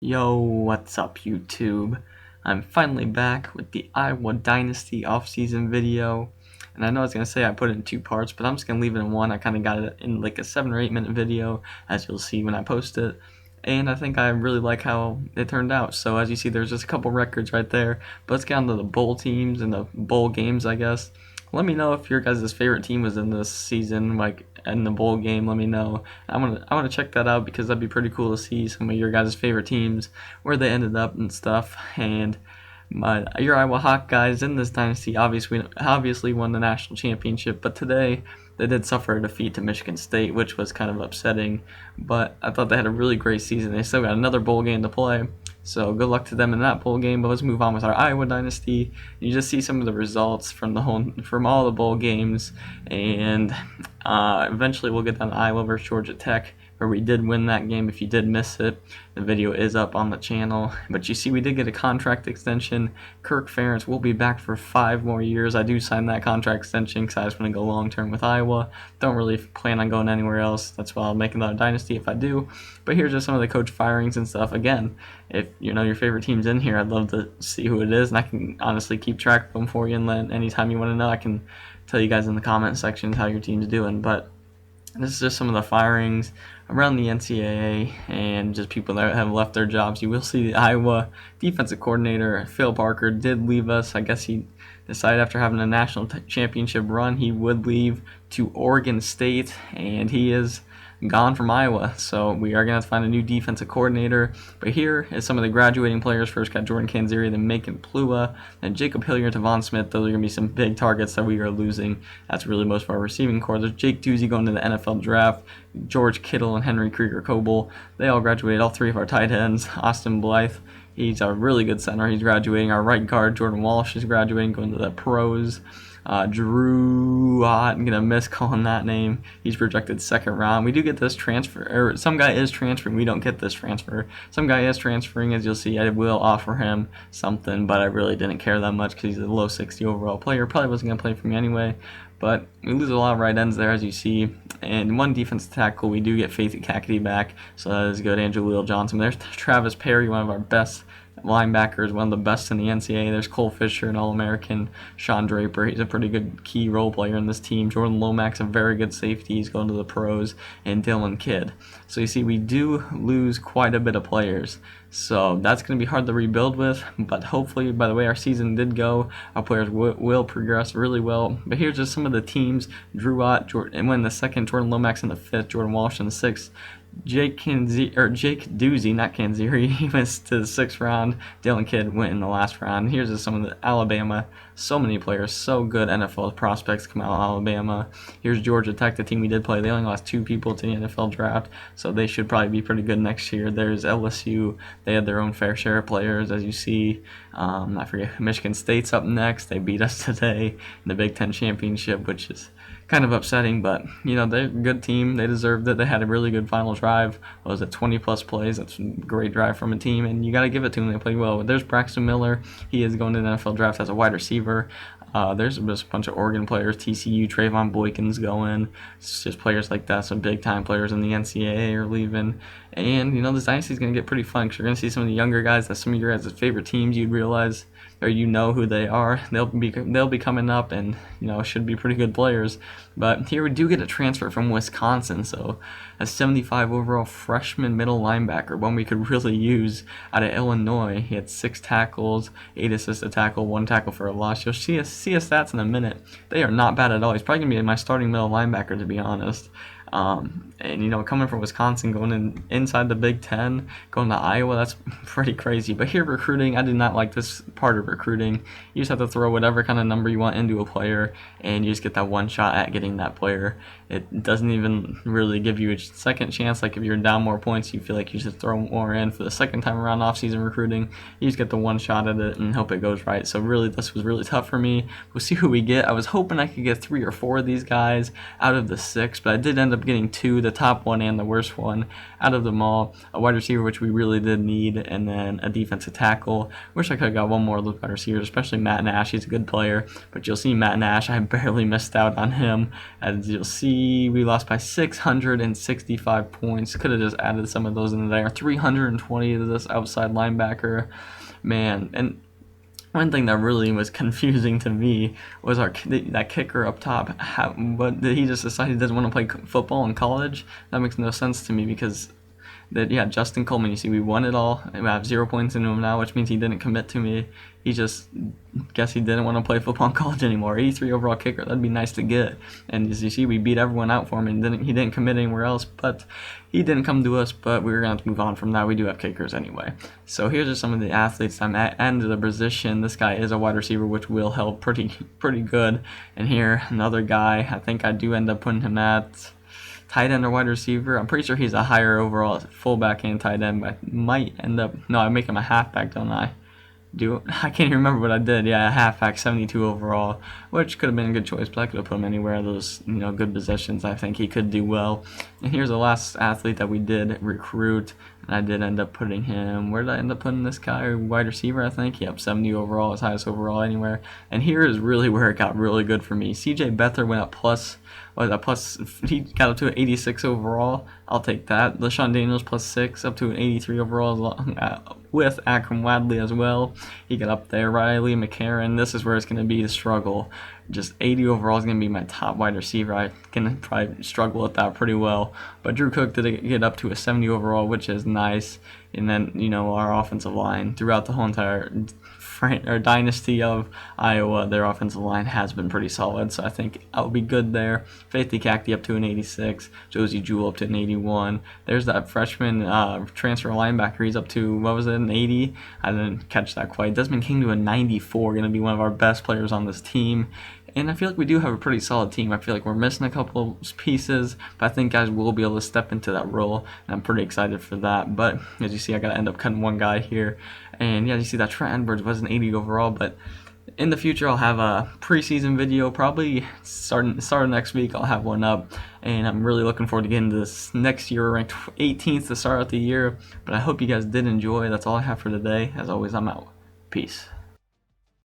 Yo, what's up YouTube? I'm finally back with the Iowa Dynasty off-season video, and I know I was going to say I put it in two parts, but I'm just going to leave it in one. I kind of got it in like a 7 or 8 minute video, as you'll see when I post it, and I think I really like how it turned out. So as you see, there's just a couple records right there, but let's get on to the bowl teams and the bowl games, I guess. Let me know if your guys' favorite team was in this season, like in the bowl game. Let me know. I want to check that out because that'd be pretty cool to see some of your guys' favorite teams, where they ended up and stuff. And your Iowa Hawkeyes in this dynasty obviously won the national championship, but today they did suffer a defeat to Michigan State, which was kind of upsetting. But I thought they had a really great season. They still got another bowl game to play. So good luck to them in that bowl game. But let's move on with our Iowa dynasty. You just see some of the results from all the bowl games, and eventually we'll get down to Iowa versus Georgia Tech, where we did win that game. If you did miss it, the video is up on the channel. But you see, we did get a contract extension. Kirk Ferentz will be back for 5 more years. I do sign that contract extension because I just want to go long term with Iowa. Don't really plan on going anywhere else. That's why I'll make another dynasty if I do. But here's just some of the coach firings and stuff. Again, if you know your favorite team's in here, I'd love to see who it is, and I can honestly keep track of them for you. And then anytime you want to know, I can tell you guys in the comment sections how your team's doing. But this is just some of the firings around the NCAA and just people that have left their jobs. You will see the Iowa defensive coordinator, Phil Parker, did leave us. I guess he decided after having a national championship run, he would leave to Oregon State, and he is gone from Iowa. So we are going to have to find a new defensive coordinator. But here is some of the graduating players. First got Jordan Canzeri, then Macon Plua, then Jacob Hilliard to Von Smith. Those are going to be some big targets that we are losing. That's really most of our receiving core. There's Jake Doozy going to the NFL draft. George Kittle and Henry Krieger-Coble. They all graduated. All 3 of our tight ends. Austin Blythe, he's a really good center. He's graduating. Our right guard, Jordan Walsh, is graduating, going to the pros. Drew, I'm going to miss calling that name. He's projected 2nd round. We do get this transfer, or some guy is transferring. We don't get this transfer. Some guy is transferring, as you'll see. I will offer him something, but I really didn't care that much because he's a low 60 overall player. Probably wasn't going to play for me anyway. But we lose a lot of right ends there, as you see. And one defensive tackle, we do get Faith Kakety back, so that is good. Andrew Will Johnson. There's Travis Perry, one of our best linebackers, one of the best in the NCAA. There's Cole Fisher, an All-American. Sean Draper, he's a pretty good key role player in this team. Jordan Lomax, a very good safety. He's going to the pros. And Dylan Kidd. So you see, we do lose quite a bit of players. So that's going to be hard to rebuild with, but hopefully, by the way our season did go, our players will progress really well. But here's just some of the teams. Drew Ott and went in the 2nd, Jordan Lomax in the 5th, Jordan Walsh in the 6th. Jake Doozy, not Canzeri, he went to the 6th round. Dylan Kidd went in the last round. Here's just some of the Alabama. So many players, so good NFL prospects come out of Alabama. Here's Georgia Tech, the team we did play. They only lost 2 people to the NFL draft, so they should probably be pretty good next year. There's LSU. They had their own fair share of players, as you see. I forget, Michigan State's up next. They beat us today in the Big Ten Championship, which is kind of upsetting, but you know, they're a good team. They deserved it. They had a really good final drive. What was it, 20 plus plays? That's a great drive from a team, and you got to give it to them. They played well. But there's Braxton Miller. He is going to the NFL draft as a wide receiver. There's just a bunch of Oregon players. TCU, Trayvon Boykin's going. It's just players like that. Some big time players in the NCAA are leaving. And you know, this dynasty is going to get pretty fun because you're going to see some of the younger guys that some of your guys' favorite teams you'd realize, or you know who they are. They'll be coming up, and you know, should be pretty good players. But here we do get a transfer from Wisconsin, so a 75 overall freshman middle linebacker, one we could really use out of Illinois. He had 6 tackles, 8 assists a tackle, 1 tackle for a loss. You'll see his stats in a minute. They are not bad at all. He's probably gonna be my starting middle linebacker, to be honest. And you know, coming from Wisconsin, going inside the Big Ten, going to Iowa, that's pretty crazy. But here, recruiting, I did not like this part of recruiting. You just have to throw whatever kind of number you want into a player, and you just get that one shot at getting that player. It doesn't even really give you a second chance. Like if you're down more points, you feel like you should throw more in for the second time around off-season recruiting. You just get the one shot at it and hope it goes right. So really, this was really tough for me. We'll see who we get. I was hoping I could get 3 or 4 of these guys out of the 6, but I did end up getting two, the top one and the worst one out of them all. A wide receiver, which we really did need, and then a defensive tackle. Wish I could have got one more of those wide receivers, especially Matt Nash. He's a good player, but you'll see Matt Nash, I barely missed out on him. As you'll see, we lost by 665 points. Could have just added some of those in there. 320 to this outside linebacker. Man, and one thing that really was confusing to me was that kicker up top. But he just decided he doesn't want to play football in college? That makes no sense to me, because Justin Coleman, you see, we won it all. I have 0 points into him now, which means he didn't commit to me. He just guess he didn't want to play football in college anymore. 83 overall kicker, that'd be nice to get. And as you see, we beat everyone out for him, and he didn't commit anywhere else. But he didn't come to us. But we were gonna have to move on from that. We do have kickers anyway. So here's just some of the athletes I'm at end of the position. This guy is a wide receiver, which will help pretty good. And here another guy. I think I do end up putting him at tight end or wide receiver. I'm pretty sure he's a higher overall fullback and tight end, but I might end up, no, I make him a halfback, don't I? I can't even remember what I did. Yeah, a halfback, 72 overall, which could have been a good choice, but I could have put him anywhere of those, good positions. I think he could do well. And here's the last athlete that we did recruit, and I did end up putting him, where did I end up putting this guy? Wide receiver, I think. Yep, 70 overall, his highest overall anywhere. And here is really where it got really good for me. CJ Beathard went up he got up to an 86 overall. I'll take that. LaShawn Daniels +6, up to an 83 overall, with Akram Wadley as well. He got up there. Riley McCarron, this is where it's going to be the struggle. Just 80 overall is going to be my top wide receiver. I can probably struggle with that pretty well. But Drew Cook did get up to a 70 overall, which is nice. And then, our offensive line throughout the whole entire dynasty of Iowa, their offensive line has been pretty solid. So I think I'll be good there. Faith Cacti up to an 86. Josie Jewell up to an 81. There's that freshman transfer linebacker. He's up to, an 80? I didn't catch that quite. Desmond King to a 94. Going to be one of our best players on this team. And I feel like we do have a pretty solid team. I feel like we're missing a couple pieces, but I think guys will be able to step into that role, and I'm pretty excited for that. But as you see, I got to end up cutting one guy here. And you see that Trent Edwards was an 80 overall, but in the future I'll have a preseason video, probably starting next week. I'll have one up, and I'm really looking forward to getting this next year, ranked 18th to start out the year. But I hope you guys did enjoy. That's all I have for today. As always, I'm out. Peace.